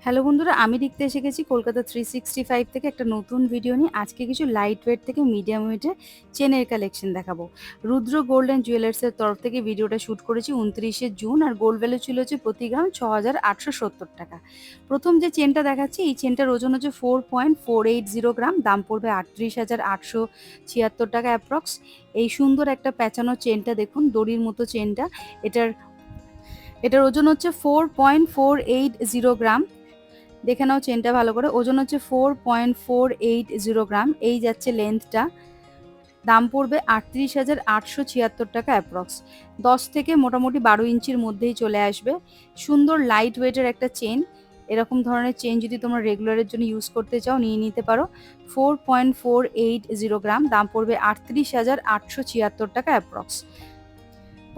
Hello বন্ধুরা, আমি দেখতে এসে গেছি কলকাতা 365 থেকে একটা নতুন ভিডিও নিয়ে। আজকে কিছু লাইট ওয়েট থেকে মিডিয়াম ওয়েটের চেনের কালেকশন দেখাবো। রুদ্র গোল্ড অ্যান্ড জুয়েলার্সের তরফ থেকে ভিডিওটা শ্যুট করেছি 29শে জুন, আর গোল্ড ভ্যালু ছিল হচ্ছে প্রতি গ্রাম 6,870 টাকা। প্রথম যে চেনটা দেখাচ্ছি, এই চেনটার ওজন হচ্ছে 4.480 গ্রাম, দাম পড়বে 38,876 টাকা অ্যাপ্রক্স। এই সুন্দর একটা প্যাঁচানো চেনটা দেখুন, দড়ির মতো চেনটা। এটার এটার ওজন হচ্ছে 4.480 গ্রাম। দেখে নাও চেনটা ভালো করে, ওজন হচ্ছে 4.480 গ্রাম। এই যাচ্ছে লেন্থটা, দাম পড়বে 38,876 টাকা অ্যাপ্রক্স। 10 থেকে মোটামুটি 12 ইঞ্চির মধ্যেই চলে আসবে। সুন্দর লাইট ওয়েটের একটা চেন। এরকম ধরনের চেন যদি তোমরা রেগুলারের জন্য ইউজ করতে চাও, নিয়ে নিতে পারো। 4.480 গ্রাম, দাম পড়বে 38,876 টাকা অ্যাপ্রক্স।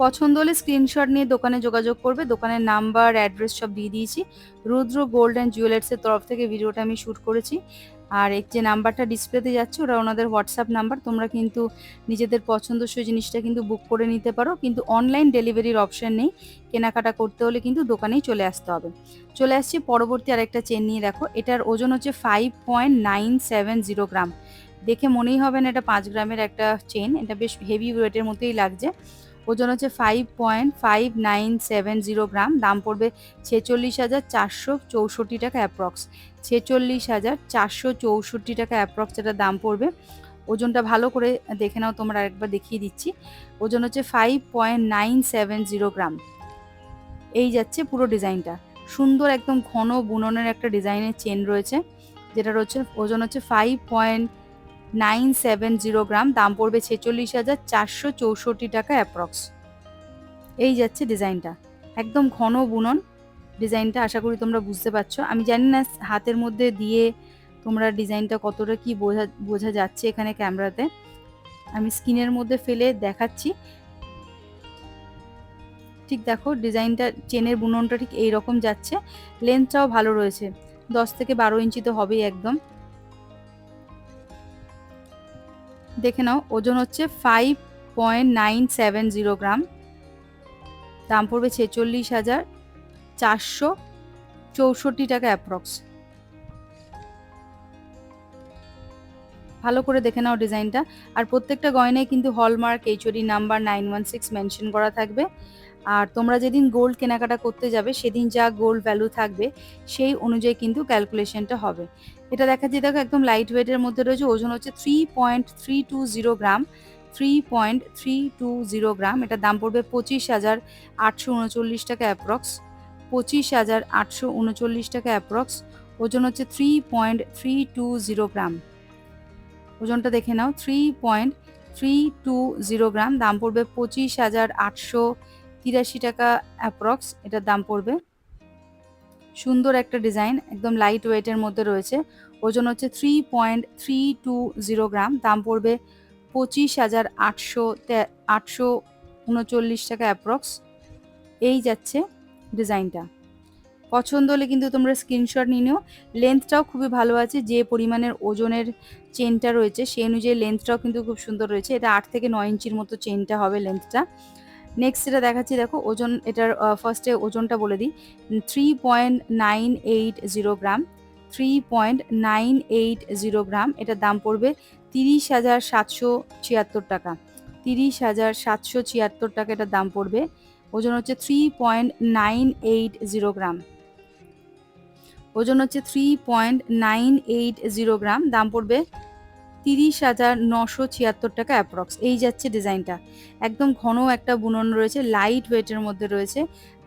পছন্দ হলে স্ক্রিনশট নিয়ে দোকানে যোগাযোগ করবে। দোকানের নাম্বার, অ্যাড্রেস সব দিয়ে দিয়েছি। রুদ্র গোল্ড অ্যান্ড জুয়েলার্সের তরফ থেকে ভিডিওটা আমি শ্যুট করেছি। আর এই যে নাম্বারটা ডিসপ্লেতে যাচ্ছে, ওরা ওনাদের হোয়াটসঅ্যাপ নাম্বার। তোমরা কিন্তু নিজেদের পছন্দসই জিনিসটা কিন্তু বুক করে নিতে পারো, কিন্তু অনলাইন ডেলিভারির অপশন নেই। কেনাকাটা করতে হলে কিন্তু দোকানেই চলে আসতে হবে। চলে আসছি পরবর্তী আরেকটা চেন নিয়ে। দেখো, এটার ওজন হচ্ছে 5.970 গ্রাম। দেখে মনেই হবে না এটা 5 গ্রামের একটা চেন। এটা বেশ হেভি ওয়েটের মতোই লাগছে। ওজন হচ্ছে 5.5970 গ্রাম, দাম পড়বে 46,464 টাকা অ্যাপ্রক্স। 46,464 টাকা অ্যাপ্রক্স এটা দাম পড়বে। ওজনটা ভালো করে দেখে নাও তোমরা, আরেকবার দেখিয়ে দিচ্ছি। ওজন হচ্ছে 5.970 গ্রাম। এই যাচ্ছে পুরো ডিজাইনটা। সুন্দর একদম ঘন বুননের একটা ডিজাইনের চেন রয়েছে, যেটার হচ্ছে ওজন হচ্ছে 5.970 গ্রাম, দাম পড়বে 46,464 টাকা অ্যাপ্রক্স। এই যাচ্ছে ডিজাইনটা, একদম ঘন বুনন ডিজাইনটা। আশা করি তোমরা বুঝতে পারছো। আমি জানি না হাতের মধ্যে দিয়ে তোমরা ডিজাইনটা কতটা কি বোঝা যাচ্ছে এখানে ক্যামেরাতে। আমি স্ক্রিনের মধ্যে ফেলে দেখাচ্ছি। ঠিক দেখো, ডিজাইনটা, চেনের বুননটা ঠিক এইরকম যাচ্ছে। লেন্থটাও ভালো রয়েছে, 10 থেকে 12 ইঞ্চি তো হবেই একদম। দেখে নাও, ওজন হচ্ছে 5.970 গ্রাম, দাম পড়বে 46,464 টাকা অ্যাপ্রক্স। ভালো করে দেখে নাও ডিজাইনটা। আর প্রত্যেকটা গয়নায় কিন্তু হলমার্ক, এইচওডি নাম্বার 916 মেনশন করা থাকবে। আর তোমরা যেদিন গোল্ড কেনাকাটা করতে যাবে, সেদিন যা গোল্ড ভ্যালু থাকবে সেই অনুযায়ী কিন্তু ক্যালকুলেশনটা হবে। এটা দেখাচ্ছি, দেখো একদম লাইট ওয়েটের মধ্যে রয়েছে। ওজন হচ্ছে 3.320 গ্রাম। 3.320 গ্রাম, এটার দাম পড়বে 25,839 টাকা অ্যাপ্রক্স। 25,839 টাকা অ্যাপ্রক্স। ওজন হচ্ছে 3.320 গ্রাম। ওজনটা দেখে নাও, 3.320 গ্রাম, দাম পড়বে 25,883 টাকা অ্যাপ্রক্স। এটার দাম পড়বে। সুন্দর একটা ডিজাইন, একদম লাইট ওয়েটের মধ্যে রয়েছে। ওজন হচ্ছে 3.320 গ্রাম, দাম পড়বে 25,839 টাকা অ্যাপ্রক্স। এই যাচ্ছে ডিজাইনটা। পছন্দ হলে কিন্তু তোমরা স্ক্রিনশট নিয়ে নিও। লেন্থটাও খুবই ভালো আছে, যে পরিমাণের ওজনের চেনটা রয়েছে সেই অনুযায়ী লেন্থটাও কিন্তু খুব সুন্দর রয়েছে। এটা 8 থেকে 9 ইঞ্চির মতো চেনটা হবে লেন্থটা। নেক্সট যেটা দেখাচ্ছি, দেখো ওজন, এটার ফার্স্টে ওজনটা বলে দিই। 3.980 গ্রাম। 3.980 গ্রাম, এটার দাম পড়বে 30,776 টাকা। 30,776 টাকা এটার দাম পড়বে। ওজন হচ্ছে 3.980 গ্রাম। ওজন হচ্ছে 3.980 গ্রাম, দাম পড়বে 30,976 টাকা অ্যাপ্রক্স। এই যাচ্ছে ডিজাইনটা, একদম ঘন একটা বুনন রয়েছে, লাইট ওয়েটের মধ্যে রয়েছে,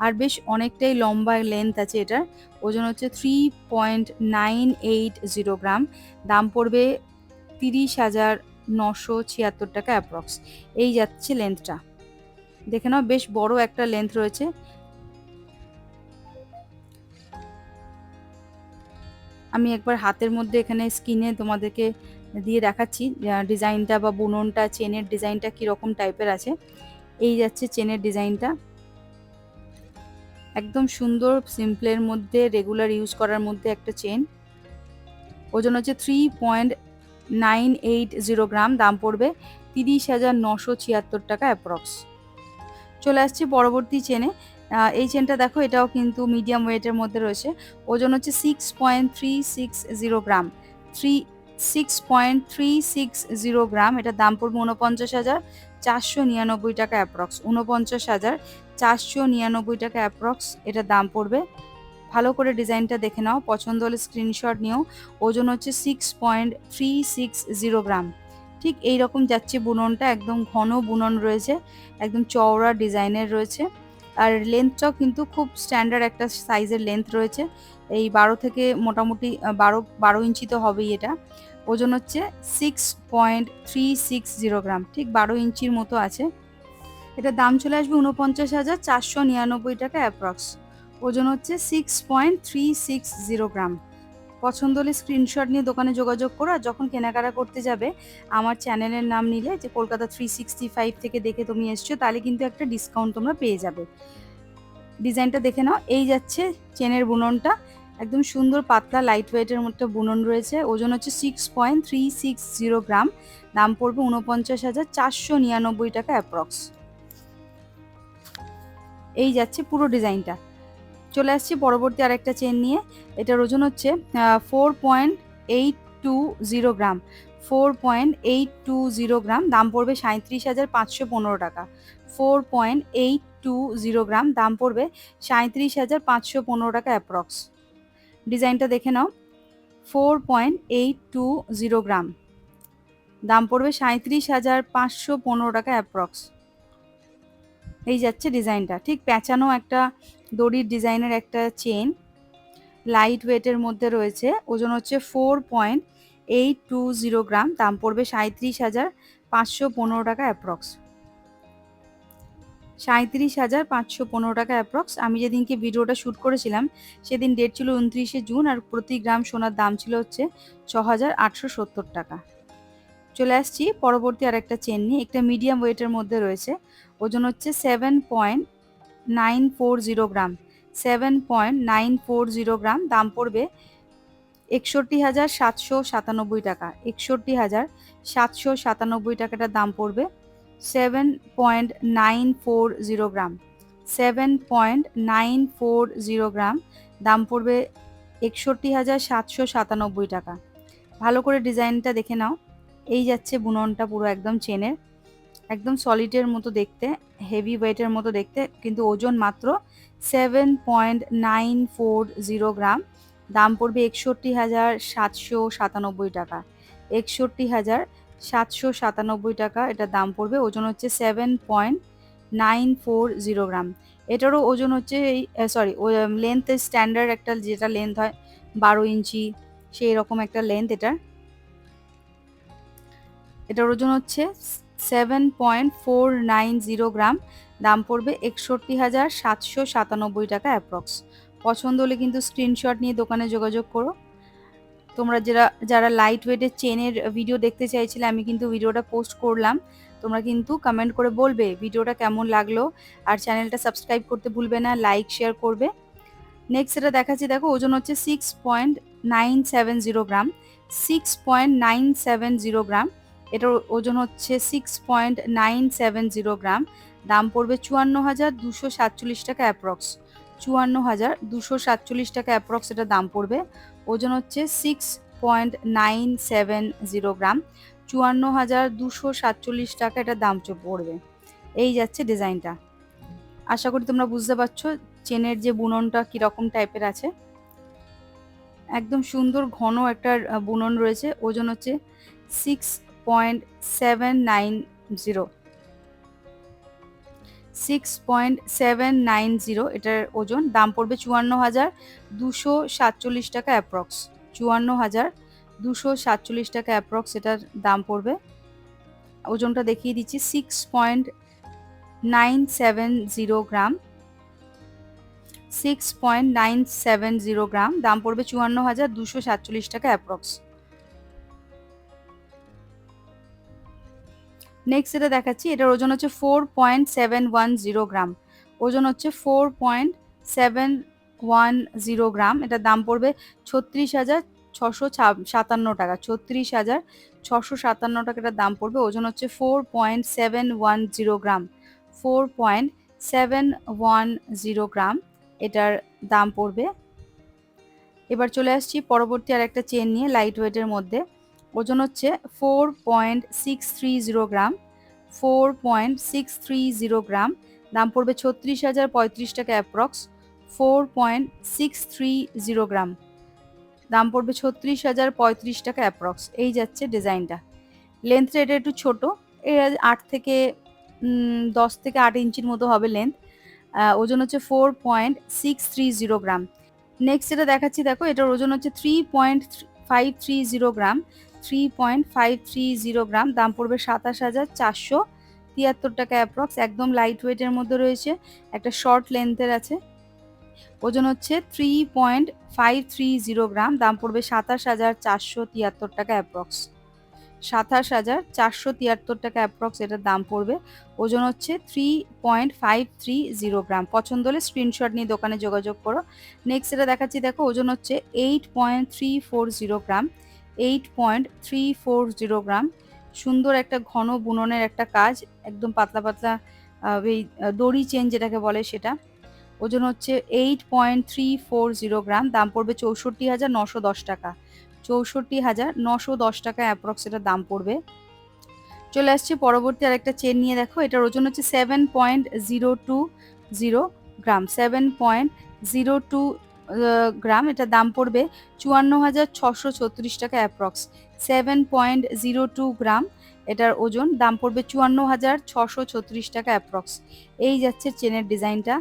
আর বেশ অনেকটাই লম্বা লেন্থ আছে এটার। ওজন হচ্ছে 3.980 গ্রাম, দাম পড়বে 30,976 টাকা অ্যাপ্রক্স। এই যাচ্ছে লেন্থটা, দেখে নাও বেশ বড় একটা লেন্থ রয়েছে। আমি একবার হাতের মধ্যে এখানে স্ক্রিনে তোমাদেরকে দিয়ে দেখাচ্ছি ডিজাইনটা বা বুননটা, চেনের ডিজাইনটা কীরকম টাইপের আছে। এই যাচ্ছে চেনের ডিজাইনটা, একদম সুন্দর সিম্পলের মধ্যে, রেগুলার ইউজ করার মধ্যে একটা চেন। ওজন হচ্ছে 3.980 গ্রাম, দাম পড়বে 30,976 টাকা অ্যাপ্রক্স। চলে আসছে পরবর্তী চেনে। এই চেনটা দেখো, এটাও কিন্তু মিডিয়াম ওয়েটের মধ্যে রয়েছে। ওজন হচ্ছে 6.360 গ্রাম, 6.360 গ্রাম। এটার দাম পড়বে 49,499 টাকা অ্যাপ্রক্স। 49,499 টাকা অ্যাপ্রক্স এটার দাম পড়বে। ভালো করে ডিজাইনটা দেখে নাও, পছন্দ হলে স্ক্রিনশট নিও। ওজন হচ্ছে 6.360 গ্রাম। ঠিক এই রকম যাচ্ছে বুননটা, একদম ঘন বুনন রয়েছে, একদম চওড়া ডিজাইনের রয়েছে। আর লেন্থটাও কিন্তু খুব স্ট্যান্ডার্ড একটা সাইজের লেন্থ রয়েছে, এই 12 থেকে মোটামুটি 12 ইঞ্চি তো হবেই এটা। ওজন হচ্ছে 6.360 গ্রাম, ঠিক 12 ইঞ্চির মতো আছে। এটার দাম চলে আসবে 49,499 টাকা অ্যাপ্রক্স। ওজন হচ্ছে 6.360 গ্রাম। পছন্দ হলে স্ক্রিনশট নিয়ে দোকানে যোগাযোগ করো। আর যখন কেনাকাটা করতে যাবে আমার চ্যানেলের নাম নিলে, যে কলকাতা 365 থেকে দেখে তুমি এসছো, তাহলে কিন্তু একটা ডিসকাউন্ট তোমরা পেয়ে যাবে। ডিজাইনটা দেখে নাও। এই যাচ্ছে চেনের বুননটা, একদম সুন্দর পাতলা লাইট ওয়েটের মধ্যে বুনন রয়েছে। ওজন হচ্ছে 6.360 গ্রাম। দাম পড়বে 49,499 টাকা অ্যাপ্রক্স। এই যাচ্ছে পুরো ডিজাইনটা। চলে আসছি পরবর্তী আরেকটা চেন নিয়ে। এটার ওজন হচ্ছে 4.820 গ্রাম, 4.820 গ্রাম। দাম পড়বে 37,515 টাকা। 4.820 গ্রাম, দাম পড়বে 37,515 টাকা অ্যাপ্রক্স। ডিজাইনটা দেখে নাও। 4.820 গ্রাম, দাম পড়বে 37,515 টাকা অ্যাপ্রক্স। এই যাচ্ছে ডিজাইনটা, ঠিক প্যাঁচানো একটা দড়ির ডিজাইনের একটা চেন, লাইট ওয়েটের মধ্যে রয়েছে। ওজন হচ্ছে 4.820 গ্রাম। দাম পড়বে 37,515 টাকা অ্যাপ্রক্স। 37,515 টাকা অ্যাপ্রক্স। আমি যেদিনকে ভিডিওটা শ্যুট করেছিলাম সেদিন ডেট ছিল 29শে জুন, আর প্রতি গ্রাম সোনার দাম ছিল হচ্ছে 6,870 টাকা। চলে আসছি পরবর্তী আরেকটা চেন নিয়ে। একটা মিডিয়াম ওয়েটের মধ্যে রয়েছে। ওজন হচ্ছে 7.940 গ্রাম, 7.940 গ্রাম। দাম পড়বে 61,797 টাকা, 61,797 টাকাটার দাম পড়বে। 7.940 গ্রাম, 7.940 গ্রাম। দাম পড়বে 61,797 টাকা। ভালো করে ডিজাইনটা দেখে নাও। এই যাচ্ছে বুননটা পুরো একদম চেনের, একদম সলিডের মতো দেখতে, হেভি ওয়েটের মতো দেখতে, কিন্তু ওজন মাত্র 7.940 গ্রাম। দাম পড়বে 61,797 টাকা, 61,797 টাকা এটার দাম পড়বে। ওজন হচ্ছে 7.940 গ্রাম। এটারও ওজন হচ্ছে এই সরি, লেন্থ স্ট্যান্ডার্ড একটা যেটা লেন্থ হয় 12 ইঞ্চি, সেই রকম একটা লেন্থ এটার। এটার ওজন হচ্ছে 7.490 গ্রাম। দাম পড়বে 61,797 টাকা অ্যাপ্রক্স। পছন্দ হলে কিন্তু স্ক্রিনশট নিয়ে দোকানে যোগাযোগ করো। তোমরা যারা লাইট ওয়েটের চেনের ভিডিও দেখতে চাইছিলে, আমি কিন্তু ভিডিওটা পোস্ট করলাম। তোমরা কিন্তু কমেন্ট করে বলবে ভিডিওটা কেমন লাগলো, আর চ্যানেলটা সাবস্ক্রাইব করতে ভুলবে না, লাইক শেয়ার করবে। নেক্সট এটা দেখাচ্ছি, দেখো ওজন হচ্ছে 6.970 গ্রাম, 6.970 গ্রাম। এটার ওজন হচ্ছে 6.970 গ্রাম। দাম পড়বে 54,247 টাকা অ্যাপ্রক্স, 54,247 টাকা অ্যাপ্রক্স এটা দাম পড়বে। ওজন হচ্ছে 6.970 গ্রাম, 54,247 টাকা এটা দাম পড়বে। এই যাচ্ছে ডিজাইনটা। আশা করি তোমরা বুঝতে পারছো চেনের যে বুননটা কিরকম টাইপের আছে। একদম সুন্দর ঘন একটা বুনন রয়েছে। ওজন হচ্ছে 6.790, 6.790 এটার ওজন। দাম পড়বে 54,247 টাকা অ্যাপ্রক্স, 54,247 টাকা অ্যাপ্রক্স এটার দাম পড়বে। ওজনটা দেখিয়ে দিচ্ছি, 6.970 গ্রাম, 6.970 গ্রাম। দাম পড়বে 54,247 টাকা অ্যাপ্রক্স। নেক্সট এটা দেখাচ্ছি, এটার ওজন হচ্ছে 4.710 গ্রাম, ওজন হচ্ছে 4.710 গ্রাম। এটার দাম পড়বে 36,657 টাকা, 36,657 টাকা এটার দাম পড়বে। ওজন হচ্ছে 4.710 গ্রাম, 4.710 710 গ্রাম এটার দাম পড়বে। এবার চলে আসছি পরবর্তী আর একটা চেন নিয়ে লাইট ওয়েটের মধ্যে। ওজন হচ্ছে 4.630 গ্রাম, 4.630 গ্রাম, দাম পড়বে 36,035 টাকা অ্যাপ্রক্স। 4.630 গ্রাম, দাম পড়বে 36,035 টাকা অ্যাপ্রক্স। এই যাচ্ছে ডিজাইনটা। লেন্থটা এটা একটু ছোট, এর 10 থেকে 8 ইঞ্চির মতো হবে লেন্থ। ওজন হচ্ছে 4.630 গ্রাম। নেক্সট যেটা দেখাচ্ছি দেখো, এটার ওজন হচ্ছে 3.530 গ্রাম, 3.530 গ্রাম, দাম পড়বে 27,473 টাকা অ্যাপ্রক্স। একদম লাইট ওয়েটের মধ্যে রয়েছে, একটা শর্ট লেন্থের আছে। ওজন হচ্ছে 3.530 গ্রাম, দাম পড়বে 27,473 টাকা অ্যাপ্রক্স। 27,473 টাকা অ্যাপ্রক্স এটার দাম পড়বে। ওজন হচ্ছে 3.530 গ্রাম। পছন্দ হলে স্ক্রিনশট নিয়ে দোকানে যোগাযোগ করো। নেক্সট এটা দেখাচ্ছি দেখো, ওজন হচ্ছে 8.340 গ্রাম, 8.340 গ্রাম। সুন্দর একটা ঘন বুননের একটা কাজ, একদম পাতলা পাতলা এই দড়ি চেন যেটাকে বলে সেটা। ওজন হচ্ছে 8.340 গ্রাম, দাম পড়বে 64,910 টাকা। 64,910 টাকা অ্যাপ্রক্স এটার দাম পড়বে। চলে আসছে পরবর্তী আর একটা চেন নিয়ে দেখো, এটার ওজন হচ্ছে 7.020 গ্রাম, 7.02 গ্রাম, এটার দাম পড়বে 54,636 টাকা অ্যাপ্রক্স। 7.02 গ্রাম এটার ওজন, দাম পড়বে 54,636 টাকা অ্যাপ্রক্স। এই যাচ্ছে চেনের ডিজাইনটা।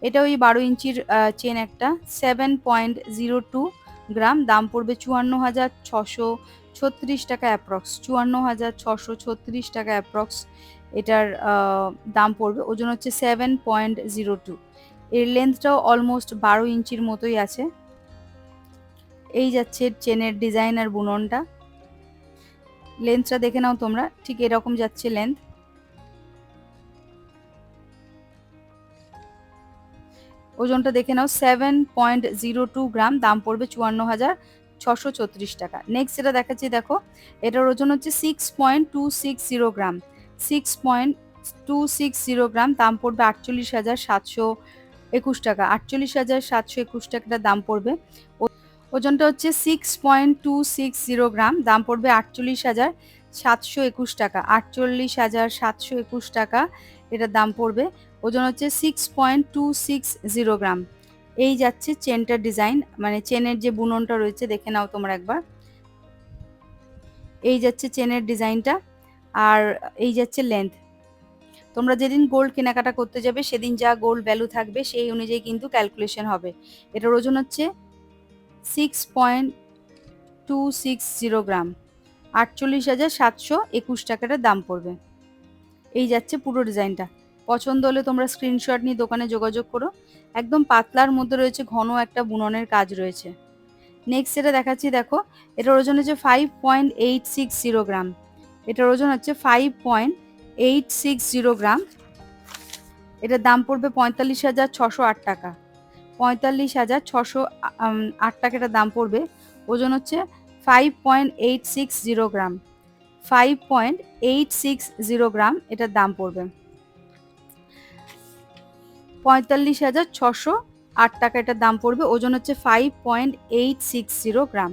এটা ওই 12 ইঞ্চির চেন একটা, 7.02 গ্রাম, দাম পড়বে 54,636 টাকা অ্যাপ্রক্স। 54,636 টাকা অ্যাপ্রক্স এটার দাম পড়বে। ওজন হচ্ছে 7.02। এর লেন্থটাও অলমোস্ট 12 ইঞ্চির মতোই আছে। এই যাচ্ছে চেনের ডিজাইন আর বুননটা। লেন্থটা দেখে নাও তোমরা, ঠিক এরকম যাচ্ছে লেন্থ। ওজনটা দেখে নাও, 7.02 গ্রাম, দাম পড়বে 54,636 টাকা। নেক্সট যেটা দেখাচ্ছি দেখো, এটার ওজন হচ্ছে 6.260 গ্রাম, 6.260 গ্রাম, দাম পড়বে 48,721 টাকা। 48,721 টাকাটা দাম পড়বে। ওজনটা হচ্ছে 6.260 গ্রাম, দাম পড়বে 48,721 টাকা। 48,721 টাকা এটার দাম পড়বে। ওজন হচ্ছে 6.260 গ্রাম। এই যাচ্ছে চেনটার ডিজাইন, মানে চেনের যে বুননটা রয়েছে দেখে নাও তোমরা একবার। এই যাচ্ছে চেনের ডিজাইনটা, আর এই যাচ্ছে লেন্থ। তোমরা যেদিন গোল্ড কেনাকাটা করতে যাবে সেদিন যা গোল্ড ভ্যালু থাকবে সেই অনুযায়ী কিন্তু ক্যালকুলেশন হবে। এটার ওজন হচ্ছে 6.260 গ্রাম, 48,721 টাকাটার দাম পড়বে। এই যাচ্ছে পুরো ডিজাইনটা। পছন্দ হলে তোমরা স্ক্রিনশট নিয়ে দোকানে যোগাযোগ করো। একদম পাতলার মধ্যে রয়েছে, ঘন একটা বুননের কাজ রয়েছে। নেক্সট যেটা দেখাচ্ছি দেখো, এটার ওজন হচ্ছে 5.860 গ্রাম। এটার ওজন হচ্ছে 5.860 গ্রাম। এটার দাম পড়বে 45,608 টাকা। 45,608 টাকা এটার দাম পড়বে। ওজন হচ্ছে 5.860 গ্রাম, 5.860 গ্রাম এটার দাম পড়বে। 45,608 টাকা এটার দাম পড়বে। ওজন হচ্ছে 5.860 গ্রাম।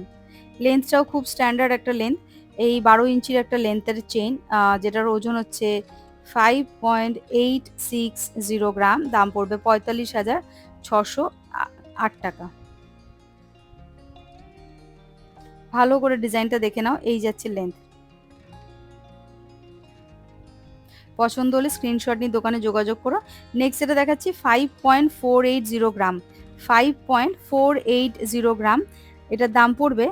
লেন্থটাও খুব স্ট্যান্ডার্ড একটা লেন্থ, এই 12 ইঞ্চির একটা লেন্থের চেইন, যেটার ওজন হচ্ছে 5.860 গ্রাম, দাম পড়বে 45,608 টাকা। ভালো করে ডিজাইনটা দেখে নাও। এই যাচ্ছে লেন্থ। পছন্দ হলে স্ক্রিনশট নিয়ে দোকানে যোগাযোগ করো। নেক্সট এটা দেখাচ্ছি 5.480 গ্রাম, 5.480 গ্রাম, এটার দাম পড়বে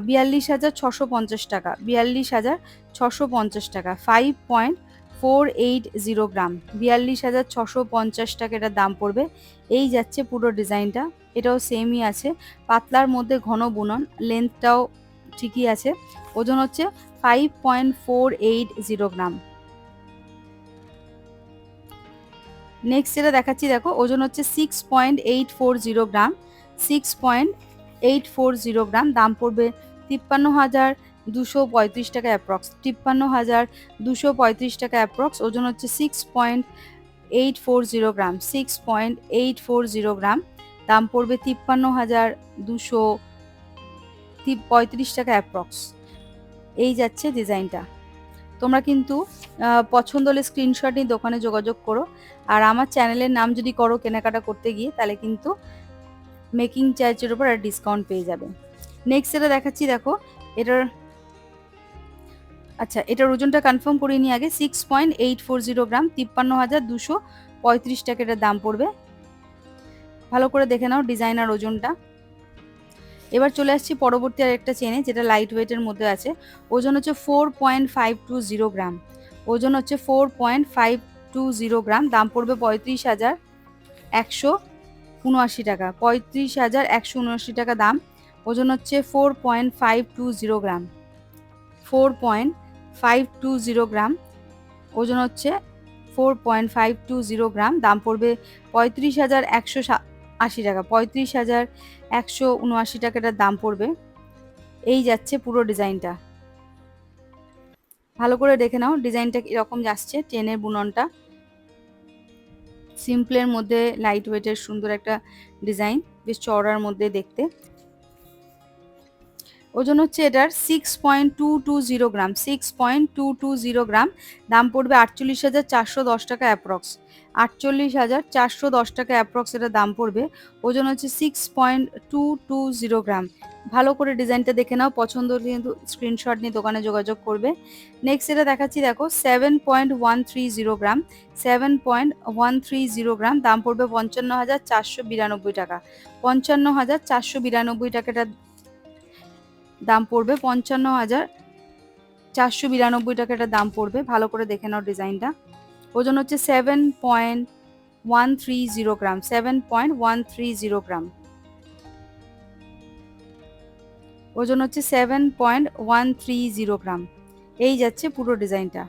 42,650 টাকা। 42,650 টাকা। 5.480 গ্রাম, 42,650 টাকা এটার দাম পড়বে। এই যাচ্ছে পুরো ডিজাইনটা। এটাও সেমই আছে, পাতলার মধ্যে ঘন বুনন, লেন্থটাও ঠিকই আছে। ওজন হচ্ছে 5.480 গ্রাম। নেক্সট যেটা দেখাচ্ছি দেখো, ওজন হচ্ছে 6.840 গ্রাম, 6.840 গ্রাম, দাম পড়বে 53,235 টাকা অ্যাপ্রক্স। 53,235 টাকা অ্যাপ্রক্স। ওজন হচ্ছে 6.840 গ্রাম, 6.840 গ্রাম, দাম পড়বে 53,235 টাকা অ্যাপ্রক্স। এই যাচ্ছে ডিজাইনটা। তোমরা কিন্তু পছন্দ হলে স্ক্রিনশট নিয়ে দোকানে যোগাযোগ করো। আর আমার চ্যানেলের নাম যদি করো কেনাকাটা করতে গিয়ে, তাহলে কিন্তু মেকিং চার্জের উপর আর ডিসকাউন্ট পেয়ে যাবে। নেক্সট যেটা দেখাচ্ছি দেখো, এটার আচ্ছা এটার ওজনটা কনফার্ম করে নিই আগে। 6.840 গ্রাম, 53,235 টাকা এটার দাম পড়বে। ভালো করে দেখে নাও ডিজাইনার ওজনটা। এবার চলে আসছি পরবর্তী আরেকটা চেনে, যেটা লাইট ওয়েটের মধ্যে আছে। ওজন হচ্ছে 4.520 গ্রাম, ওজন হচ্ছে 4.520 গ্রাম, দাম পড়বে 35,179 টাকা, 35,179 টাকা দাম। ওজন হচ্ছে 4.520 গ্রাম, 4.520 গ্রাম, ওজন হচ্ছে 4.520 গ্রাম, দাম পড়বে 35,180 টাকা, 35,179 টাকাটার দাম পড়বে। এই যাচ্ছে পুরো ডিজাইনটা। ভালো করে দেখে নাও ডিজাইনটা এরকম যাচ্ছে। চেনের বুননটা সিম্পলের মধ্যে লাইট ওয়েটের সুন্দর একটা ডিজাইন, বেশ চওড়ার মধ্যে দেখতে। ওজন হচ্ছে এটার 6.220 গ্রাম, 6.220 গ্রাম, দাম পড়বে 48,410 টাকা অ্যাপ্রক্স, 48,410 টাকা অ্যাপ্রক্স এটার দাম পড়বে। ওজন হচ্ছে 6.220 গ্রাম। ভালো করে ডিজাইনটা দেখে নাও, পছন্দ হলে কিন্তু স্ক্রিনশট নিয়ে দোকানে যোগাযোগ করবে। নেক্সট এটা দেখাচ্ছি দেখো, 7.130 গ্রাম, 7.130 গ্রাম, দাম পড়বে 55,492 টাকা, 55,492 টাকাটা দাম পড়বে, 55,492 টাকা এটা দাম পড়বে। ভালো করে দেখে নাও ডিজাইনটা। ওজন হচ্ছে 7.130 গ্রাম, 7.130 গ্রাম, ওজন হচ্ছে 7.130 গ্রাম। এই যাচ্ছে পুরো ডিজাইনটা।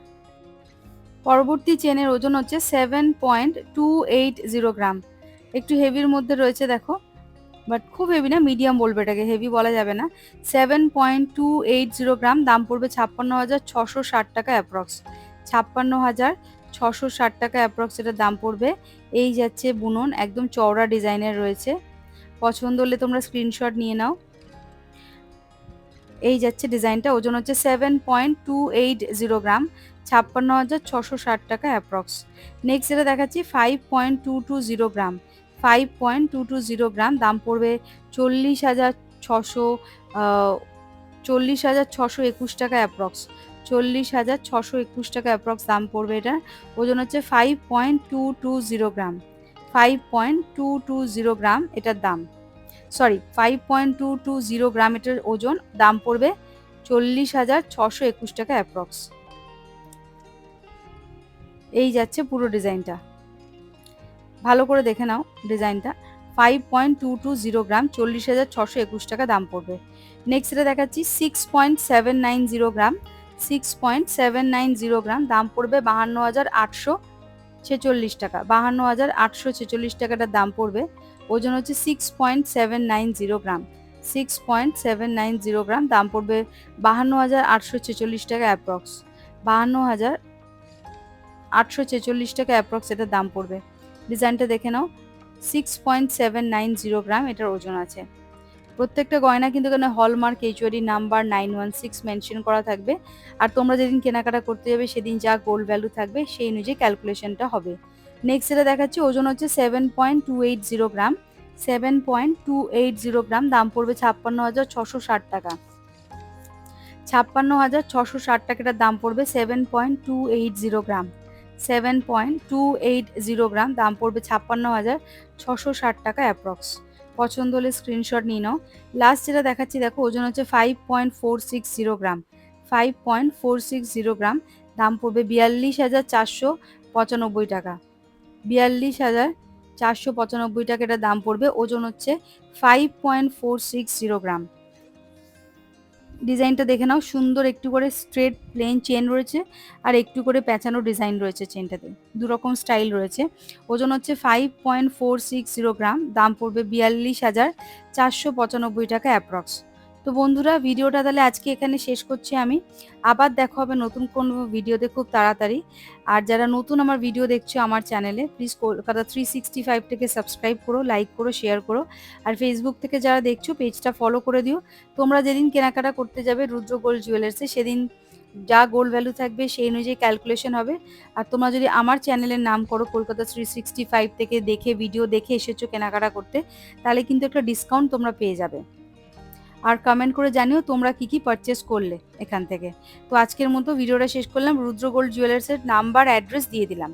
পরবর্তী চেনের ওজন হচ্ছে 7.280 গ্রাম, একটু হেভির মধ্যে রয়েছে দেখো, বাট খুব হেভি না, মিডিয়াম বলবে এটাকে, হেভি বলা যাবে না। 7.280 গ্রাম, দাম পড়বে 56,660 টাকা অ্যাপ্রক্স, 56,660 টাকা অ্যাপ্রক্স এটার দাম পড়বে। এই যাচ্ছে বুনন, একদম চওড়া ডিজাইনের রয়েছে। পছন্দ হলে তোমরা স্ক্রিনশট নিয়ে নাও। এই যাচ্ছে ডিজাইনটা। ওজন হচ্ছে 7.280 গ্রাম, 56,660 টাকা অ্যাপ্রক্স। নেক্সট যেটা দেখাচ্ছি 5.220 গ্রাম, 5.220 গ্রাম, দাম পড়বে 40,621 টাকা অ্যাপ্রক্স, 40,621 টাকা অ্যাপ্রক্স দাম পড়বে এটা। ওজন হচ্ছে 5.220 গ্রাম, 5.220 গ্রাম এটার দাম, সরি 5.220 গ্রাম এটার ওজন, দাম পড়বে 40,621 টাকা অ্যাপ্রক্স। এই যাচ্ছে পুরো ডিজাইনটা। ভালো করে দেখে নাও ডিজাইনটা। 5.220 গ্রাম, 40,621 টাকা দাম পড়বে। নেক্সট এটা দেখাচ্ছি 6.790 গ্রাম, 6.790 গ্রাম, দাম পড়বে 52,846 টাকা, 52,846 টাকাটার দাম পড়বে। ওজন হচ্ছে 6.790 গ্রাম, 6.790 গ্রাম, দাম পড়বে 52,846 টাকা অ্যাপ্রক্স, 52,846 টাকা অ্যাপ্রক্স এটার দাম পড়বে। ডিজাইনটা দেখে নাও। 6.790 গ্রাম এটার ওজন আছে। প্রত্যেকটা গয়না কিন্তু এখানে হলমার্ক এইচওয়ারি নাম্বার 916 মেনশন করা থাকবে। আর তোমরা যেদিন কেনাকাটা করতে যাবে সেদিন যা গোল্ড ভ্যালু থাকবে সেই অনুযায়ী ক্যালকুলেশনটা হবে। নেক্সট এটা দেখাচ্ছি, ওজন হচ্ছে 7.280 গ্রাম, 7.280 গ্রাম, দাম পড়বে 56,660 টাকা, 56,660 টাকাটার দাম পড়বে। 7.280 গ্রাম, 7.280 গ্রাম, দাম পড়বে 56,660 টাকা অ্যাপ্রক্স। পছন্দ হলে স্ক্রিনশট নিয়ে নাও। লাস্ট যেটা দেখাচ্ছি দেখো, ওজন হচ্ছে 5.460 গ্রাম, 5.460 গ্রাম, দাম পড়বে 42,495 টাকা, 42,495 টাকা এটা দাম পড়বে। ওজন হচ্ছে 5.460 গ্রাম। ডিজাইনটা দেখে নাও, সুন্দর একটু করে স্ট্রেট প্লেন চেন রয়েছে আর একটু করে পেঁচানো ডিজাইন রয়েছে চেনটাতে, দুরকম স্টাইল রয়েছে। ওজন হচ্ছে 5.460 গ্রাম, দাম পড়বে 42,495 টাকা অ্যাপ্রক্স, তো বন্ধুরা, ভিডিওটা তাহলে আজকে এখানে শেষ করছি আমি। আবার দেখা হবে নতুন কোনো ভিডিওতে খুব তাড়াতাড়ি। আর যারা নতুন আমার ভিডিও দেখছো আমার চ্যানেলে, প্লিজ কলকাতা 365 থেকে সাবস্ক্রাইব করো, লাইক করো, শেয়ার করো। আর ফেসবুক থেকে যারা দেখছো পেজটা ফলো করে দিও। তোমরা যেদিন কেনাকাটা করতে যাবে রুদ্র গোল্ড জুয়েলার্সে, সেদিন যা গোল্ড ভ্যালু থাকবে সেই অনুযায়ী ক্যালকুলেশন হবে। আর তোমরা যদি আমার চ্যানেলের নাম করো কলকাতা 365 থেকে দেখে ভিডিও দেখে এসেছো কেনাকাটা করতে, তাহলে কিন্তু একটা ডিসকাউন্ট তোমরা পেয়ে যাবে। আর কমেন্ট করে জানিও তোমরা কি কি পারচেস করলে এখান থেকে। তো আজকের মতো ভিডিওটা শেষ করলাম। রুদ্র গোল্ড জুয়েলার্সের নাম্বার অ্যাড্রেস দিয়ে দিলাম।